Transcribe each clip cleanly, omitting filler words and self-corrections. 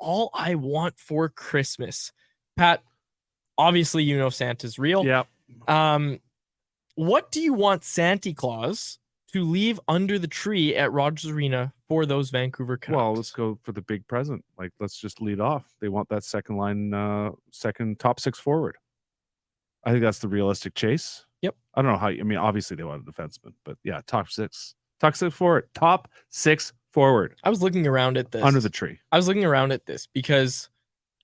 all I want for Christmas. Pat, obviously, you know Santa's real. Yeah. What do you want Santa Claus to leave under the tree at Rogers Arena for those Vancouver Canucks? Well, let's go for the big present. Like, let's just lead off. They want that second line, second top six forward. I think that's the realistic chase. Yep. I don't know how. I mean, obviously they want a defenseman, but yeah, top six forward. Top six forward. I was looking around at this. Under the tree. I was looking around at this because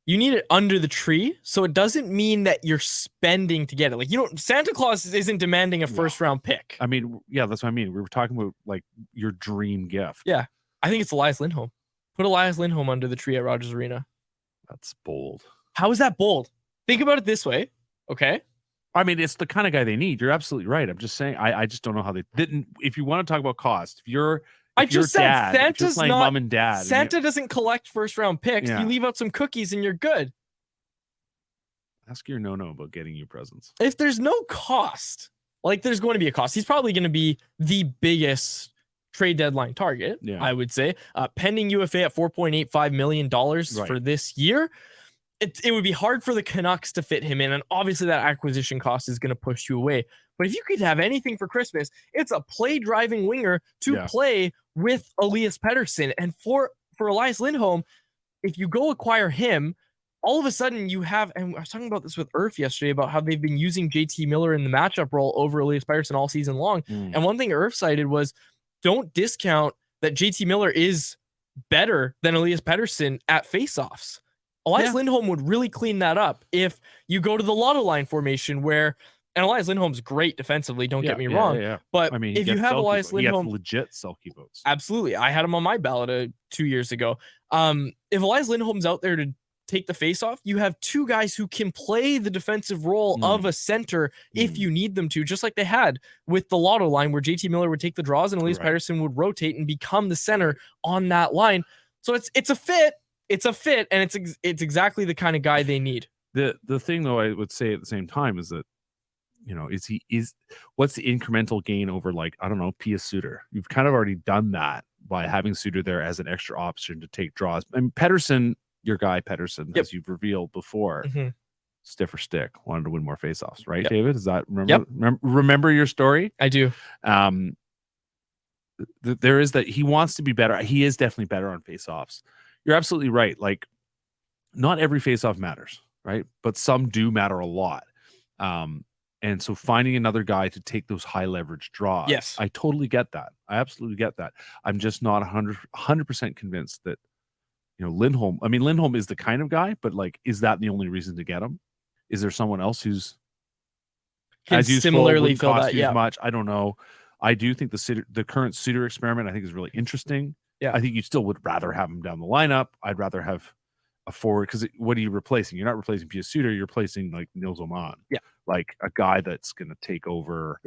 you need it under the tree, so it doesn't mean that you're spending to get it. Like, you don't. Santa Claus isn't demanding a first round pick. I mean, yeah, that's what I mean. We were talking about like your dream gift. Yeah, I think it's Elias Lindholm. Put Elias Lindholm under the tree at Rogers Arena. That's bold. How is that bold? Think about it this way, okay? I mean, it's the kind of guy they need. You're absolutely right. I'm just saying. I just don't know how they didn't. If you want to talk about cost, if you're Santa's not mom and dad. Santa doesn't collect first round picks. Yeah. You leave out some cookies and you're good. Ask your no about getting you presents. If there's no cost, like there's going to be a cost. He's probably going to be the biggest trade deadline target, I would say. Pending UFA at $4.85 million for this year. It would be hard for the Canucks to fit him in, and obviously that acquisition cost is going to push you away. But if you could have anything for Christmas, it's a play-driving winger to play with Elias Pettersson. And for Elias Lindholm, if you go acquire him, all of a sudden you have, and I was talking about this with Irf yesterday about how they've been using JT Miller in the matchup role over Elias Pettersson all season long. And one thing Irf cited was, don't discount that JT Miller is better than Elias Pettersson at faceoffs. Elias Lindholm would really clean that up if you go to the lotto line formation where, and Elias Lindholm's great defensively, don't get me wrong. But I mean, if you have Elias Lindholm, legit Selke votes. Absolutely. I had him on my ballot 2 years ago. If Elias Lindholm's out there to take the faceoff, you have two guys who can play the defensive role of a center if you need them to, just like they had with the lotto line where JT Miller would take the draws and Elias Pettersson would rotate and become the center on that line. So it's a fit. It's a fit, and it's exactly the kind of guy they need. The thing, though, I would say at the same time is that, what's the incremental gain over, like, I don't know, Pia Suter? You've kind of already done that by having Suter there as an extra option to take draws. And Pettersson, your guy Pettersson, as you've revealed before, stiffer stick, wanted to win more faceoffs, right, David? Is that remember your story? I do. There is that he wants to be better. He is definitely better on faceoffs. You're absolutely right. Like, not every faceoff matters, right? But some do matter a lot. And so finding another guy to take those high leverage draws, I totally get that. I absolutely get that. I'm just not 100% convinced that, Lindholm. I mean, Lindholm is the kind of guy, but like, is that the only reason to get him? Is there someone else who's as useful, similarly feel that? As much? I don't know. I do think the current Suter experiment, I think, is really interesting. Yeah, I think you still would rather have him down the lineup. I'd rather have a forward, because what are you replacing? You're not replacing Pia Suter. You're replacing like Nils Oman. Yeah, like a guy that's going to take over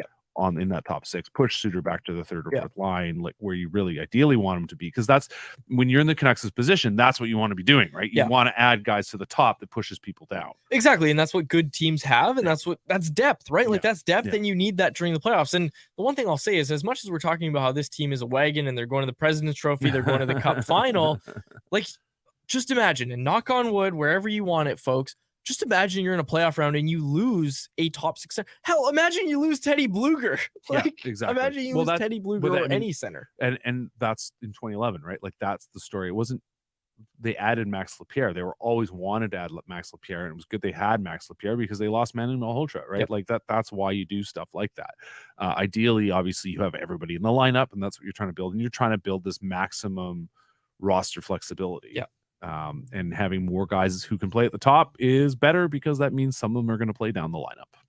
in that top six, push Suter back to the third or fourth line, like where you really ideally want him to be. Because that's when you're in the Canucks' position, that's what you want to be doing, right? You want to add guys to the top that pushes people down. Exactly, and that's what good teams have, and that's depth, right? Like that's depth, and you need that during the playoffs. And the one thing I'll say is, as much as we're talking about how this team is a wagon and they're going to the President's Trophy, they're going to the Cup final, like, just imagine, and knock on wood, wherever you want it, folks, just imagine you're in a playoff round and you lose a top six center. Hell, imagine you lose Teddy Bluger. Exactly. Imagine you lose Teddy Bluger or any center. And that's in 2011, right? Like, that's the story. It wasn't, they added Max Lapierre. They were always wanted to add Max Lapierre, and it was good they had Max Lapierre because they lost Manu Malhotra, right? Like that's why you do stuff like that. Ideally, obviously, you have everybody in the lineup, and that's what you're trying to build. And you're trying to build this maximum roster flexibility. Yeah. And having more guys who can play at the top is better, because that means some of them are going to play down the lineup.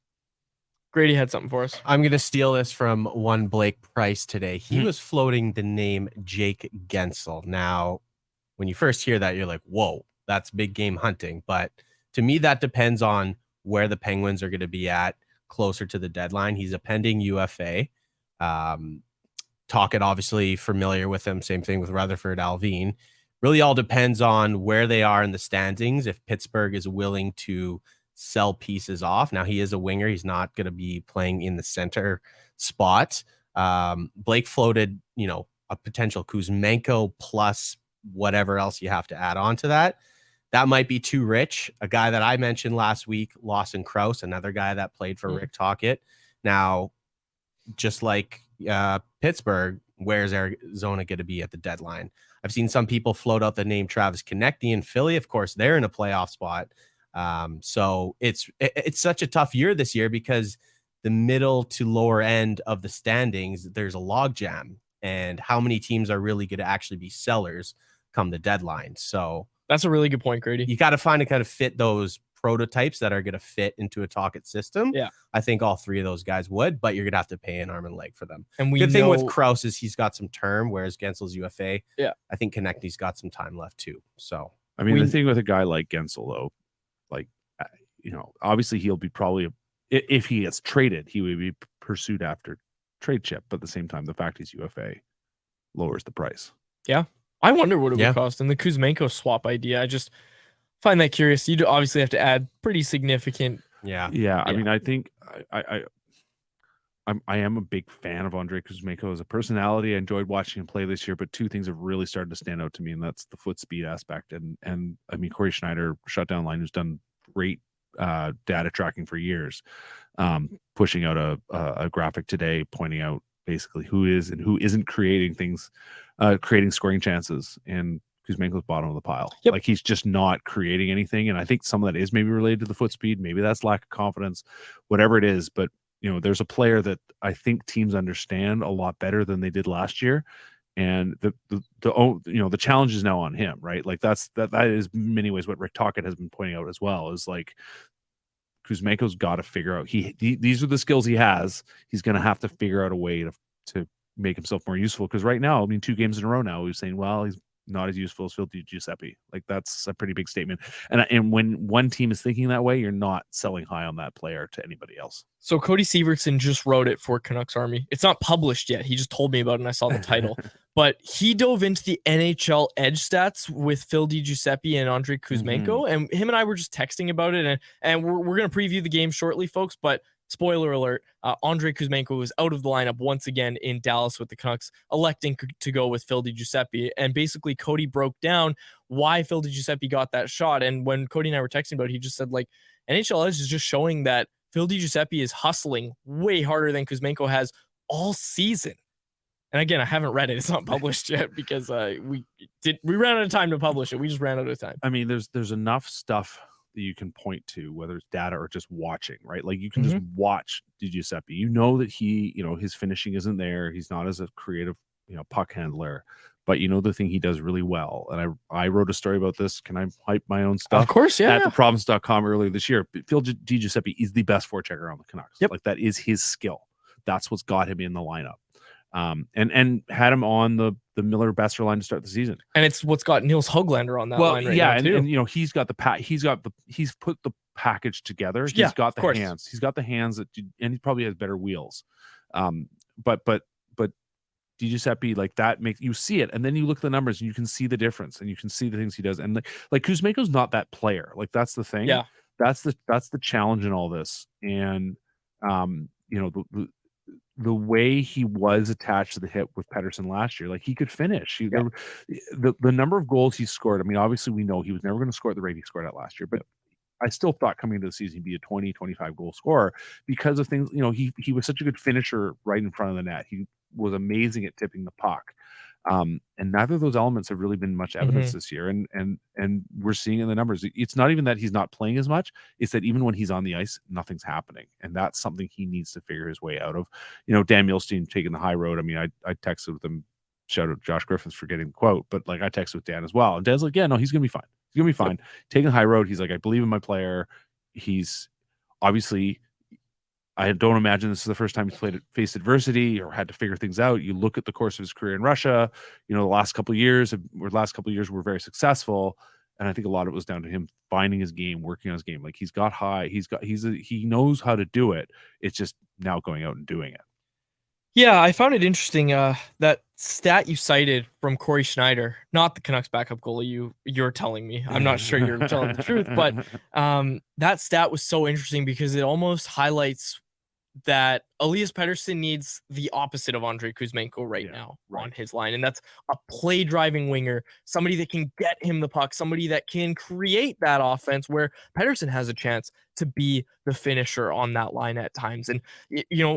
Grady had something for us. I'm going to steal this from one Blake Price today. He was floating the name Jake Gensel. Now, when you first hear that, you're like, whoa, that's big game hunting. But to me, that depends on where the Penguins are going to be at closer to the deadline. He's a pending UFA. Tocchet, obviously familiar with him. Same thing with Rutherford Alvin. Really all depends on where they are in the standings. If Pittsburgh is willing to sell pieces off. Now, he is a winger. He's not going to be playing in the center spot. Blake floated, a potential Kuzmenko plus whatever else you have to add on to that. that might be too rich. A guy that I mentioned last week, Lawson Krause, another guy that played for Rick Tocchet. Now, just like Pittsburgh, where's Arizona going to be at the deadline? I've seen some people float out the name Travis Konecny in Philly. Of course, they're in a playoff spot. So it's such a tough year this year because the middle to lower end of the standings, there's a logjam, and how many teams are really going to actually be sellers come the deadline? So that's a really good point, Grady. You got to find a kind of fit those prototypes that are going to fit into a Tocchet system. Yeah. I think all three of those guys would, but you're going to have to pay an arm and leg for them. And good thing with Krause is he's got some term, whereas Gensel's UFA. Yeah. I think Konechny's got some time left too. So, I mean, the thing with a guy like Guentzel, though, like, obviously he'll be if he gets traded, he would be pursued after trade chip. But at the same time, the fact he's UFA lowers the price. Yeah. I wonder what it would cost. And the Kuzmenko swap idea, I just find that curious. You'd obviously have to add pretty significant. Yeah. I mean, I think I am a big fan of Andrei Kuzmenko as a personality. I enjoyed watching him play this year, but two things have really started to stand out to me, and that's the foot speed aspect. And I mean, Corey Schneider, shutdown line, who's done great data tracking for years, pushing out a graphic today pointing out basically who is and who isn't creating things, creating scoring chances, and Kuzmenko's bottom of the pile. Yep. Like, he's just not creating anything, and I think some of that is maybe related to the foot speed, maybe that's lack of confidence, whatever it is. But there's a player that I think teams understand a lot better than they did last year, and the challenge is now on him, right? Like, that is in many ways what Rick Tocchet has been pointing out as well, is like, Kuzmenko's got to figure out these are the skills he has. He's going to have to figure out a way to make himself more useful, because right now, I mean, 2 games in a row now, we're saying, well, he's not as useful as Phil Giuseppe. Like, that's a pretty big statement. And when one team is thinking that way, you're not selling high on that player to anybody else. So Cody Severson just wrote it for Canucks Army. It's not published yet. He just told me about it and I saw the title. But he dove into the NHL edge stats with Phil Giuseppe and Andrei Kuzmenko. And him and I were just texting about it. And we're going to preview the game shortly, folks. But spoiler alert, Andrei Kuzmenko was out of the lineup once again in Dallas with the Canucks, electing to go with Phil Giuseppe. And basically, Cody broke down why Phil Giuseppe got that shot. And when Cody and I were texting about it, he just said, like, NHL Edge is just showing that Phil Giuseppe is hustling way harder than Kuzmenko has all season. And again, I haven't read it. It's not published yet because we ran out of time to publish it. We just ran out of time. I mean, there's enough stuff that you can point to, whether it's data or just watching, right? Like, you can just watch Giuseppe. That he, his finishing isn't there. He's not as a creative, puck handler. But the thing he does really well, and I wrote a story about this. Can I hype my own stuff? Of course, yeah. At theprovince.com earlier this year. Phil Giuseppe is the best forechecker on the Canucks. Yep. Like, that is his skill. That's what's got him in the lineup. And had him on the Miller Besser line to start the season. And it's what's got Niels Höglander on that line right now, too. And he's got he's put the package together. He's got the hands. He's got the hands and he probably has better wheels. But Giuseppe, like, that makes you see it, and then you look at the numbers and you can see the difference, and you can see the things he does. And like Kuzmenko's not that player. Like, that's the thing. Yeah, that's the challenge in all this. And the way he was attached to the hip with Pettersson last year, like, he could finish. The number of goals he scored, I mean, obviously we know he was never going to score at the rate he scored at last year, but I still thought coming into the season he'd be a 20, 25 goal scorer because of things. He was such a good finisher right in front of the net. He was amazing at tipping the puck. And neither of those elements have really been much evidence this year. And we're seeing in the numbers, it's not even that he's not playing as much. It's that even when he's on the ice, nothing's happening. And that's something he needs to figure his way out of. Dan Milstein taking the high road. I mean, I texted with him, shout out to Josh Griffiths for getting the quote, but like, I texted with Dan as well. And Dan's like, yeah, no, he's going to be fine. He's going to be fine. Yep. Taking the high road. He's like, I believe in my player. He's obviously, I don't imagine this is the first time he's faced adversity or had to figure things out. You look at the course of his career in Russia, the last couple of years were very successful. And I think a lot of it was down to him finding his game, working on his game. Like, he's got high, he knows how to do it. It's just now going out and doing it. Yeah, I found it interesting, that stat you cited from Corey Schneider, not the Canucks backup goalie you're telling me. I'm not sure you're telling the truth, but that stat was so interesting because it almost highlights that Elias Pettersson needs the opposite of Andrei Kuzmenko right now on his line. And that's a play driving winger, somebody that can get him the puck, somebody that can create that offense where Pettersson has a chance to be the finisher on that line at times. And,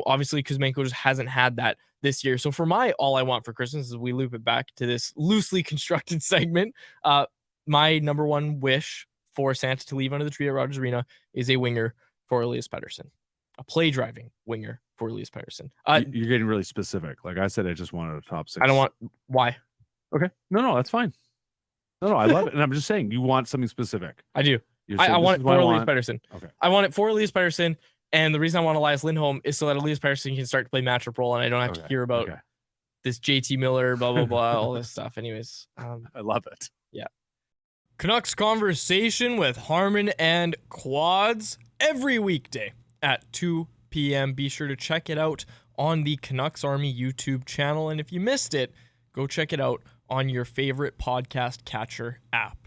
obviously Kuzmenko just hasn't had that this year. So for my all I want for Christmas, as we loop it back to this loosely constructed segment, my number one wish for Santa to leave under the tree at Rogers Arena is a winger for Elias Pettersson. A play driving winger for Elias Pettersson. You're getting really specific. Like I said, I just wanted a top 6. I don't want. Why? Okay. No, that's fine. No, I love it. And I'm just saying, you want something specific. I do. I want it for Elias Pettersson. Okay. I want it for Elias Pettersson. And the reason I want Elias Lindholm is so that Elias Pettersson can start to play matchup role, and I don't have to hear about this JT Miller, blah, blah, blah, all this stuff. Anyways. I love it. Yeah. Canucks Conversation with Harmon and Quads every weekday at 2 p.m. Be sure to check it out on the Canucks Army YouTube channel. And if you missed it, go check it out on your favorite podcast catcher app.